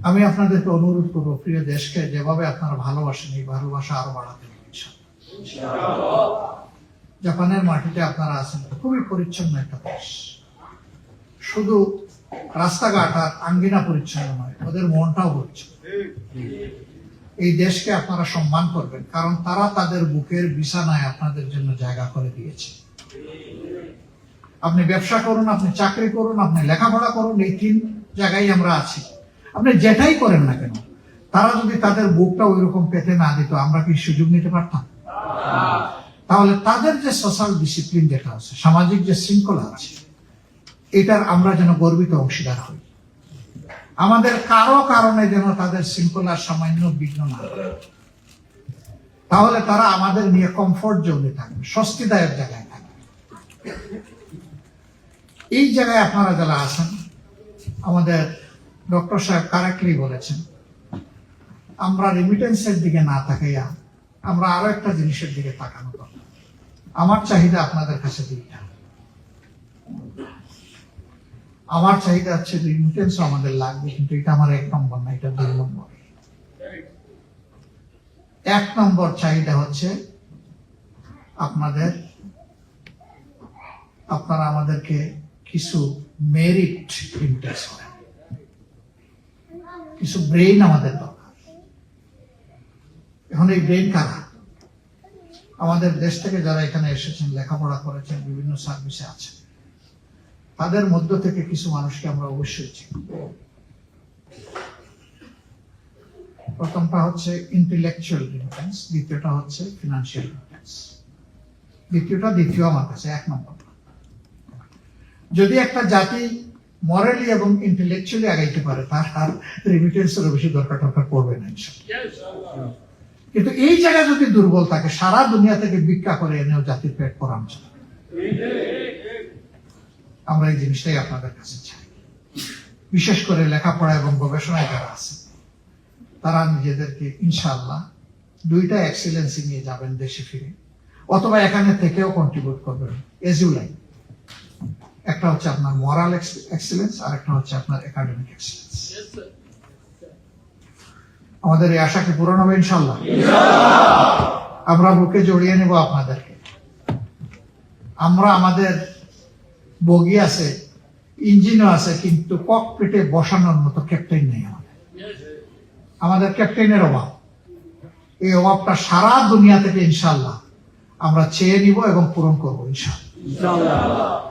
আমি আপনাদেরকে অনুরোধ করবো, প্রিয় দেশকে যেভাবে আপনারা ভালোবাসেন এই ভালোবাসা আরো বাড়াতে হবে ইনশাআল্লাহ। জাপানের মাটিতে আপনারা আছেন, খুবই পরিচ্ছন্ন একটা দেশ। শুধু রাস্তাঘাট আর আঙ্গিনা পরিচ্ছন্ন নয়, ওদের মনটাও পরিচ্ছন্ন। এই দেশকে আপনারা সম্মান করবেন, কারণ তারা তাদের বুকের বিছানায় আপনাদের জন্য জায়গা করে দিয়েছে। আপনি ব্যবসা করুন, আপনি চাকরি করুন, আপনি লেখাপড়া করুন, এই তিন জায়গায় আমরা আছি। আপনি যেটাই করেন না কেন, তারা যদি তাদের বুকটা ওই রকম পেতে না দিত, আমরা কি সুযোগ নিতে পারতাম? তাহলে তাদের যে সোশ্যাল ডিসিপ্লিন যেটা আছে, সামাজিক যে শৃঙ্খলা আছে, এটার আমরা যেন গর্বিত অংশীদার হই। আমাদের কারো কারণে যেন তাদের শৃঙ্খলার সামান্য বিঘ্ন না হয়। তাহলে তারা আমাদের নিয়ে কমফোর্ট জোনে থাকবে, স্বস্তিদায়ক জায়গায় থাকবে। এই জায়গায় আপনারা যারা আছেন, আমাদের ডক্টর সাহেব কারেক্টলি বলেছেন, আমরা রেমিটেন্সের দিকে না তাকাইয়া আমরা আরো একটা জিনিসের দিকে তাকানো দরকার। আমার চাহিদা আপনাদের কাছে দুইটা। আমার চাহিদা হচ্ছে রেমিটেন্স আমাদের লাগবে, কিন্তু এটা আমার 1 নম্বর না, এটা 2 নম্বর। 1 নম্বর চাহিদা হচ্ছে আপনারা আমাদেরকে কিছু মেরিট ইমপ্রেস করেন, কিছু ব্রেইন আমাদের দরকার। এখন এই ব্রেইন কারা? আমাদের দেশ থেকে যারা এখানে এসেছেন, লেখাপড়া করেছেন, বিভিন্ন সার্ভিসে আছেন, তাদের মধ্য থেকে কিছু মানুষকে আমরা অবশ্যই চিনি। প্রথমটা হচ্ছে ইন্টেলেকচুয়াল রিমিটেন্স, দ্বিতীয়টা হচ্ছে ফিনান্সিয়াল রিমিটেন্স। দ্বিতীয় আমার কাছে 1 নম্বর। যদি একটা জাতি মরালি এবং ইন্টেলেকচুয়ালি আগাইতে পারে, তার আর রেমিটেন্সের বেশি দরকার পড়বে না ইনশাআল্লাহ। কিন্তু এই জায়গা যদি দুর্বল থাকে, সারা দুনিয়া থেকে ভিক্ষা করে এনেও জাতির পেট পরান চলে। আমরা এই জিনিসটাই আপনাদের কাছে চাই। বিশেষ করে লেখাপড়া এবং গবেষণায় যারা আছে, তারা নিজেদেরকে ইনশাআল্লাহ 2টা এক্সেলেন্সি নিয়ে যাবেন দেশে ফিরে, অথবা এখানে থেকেও কন্ট্রিবিউট করবেন এজ ইউ লাইক। একটা হচ্ছে আপনার মোরাল এক্সেলেন্স, আর একটা হচ্ছে আপনার একাডেমিক এক্সেলেন্স। আমাদের এই আশা কি পূরণ হবে ইনশাআল্লাহ? আমরা বুকে জড়িয়ে নেব আপনাদেরকে। আমরা আমাদের বগি আছে, ইঞ্জিনও আছে, কিন্তু ককপিটে বসানোর মতো ক্যাপ্টেন নেই আমাদের ক্যাপ্টেনের অভাব। এই অভাবটা সারা দুনিয়া থেকে ইনশাআল্লাহ আমরা চেয়ে নিব এবং পূরণ করবো ইনশাআল্লাহ।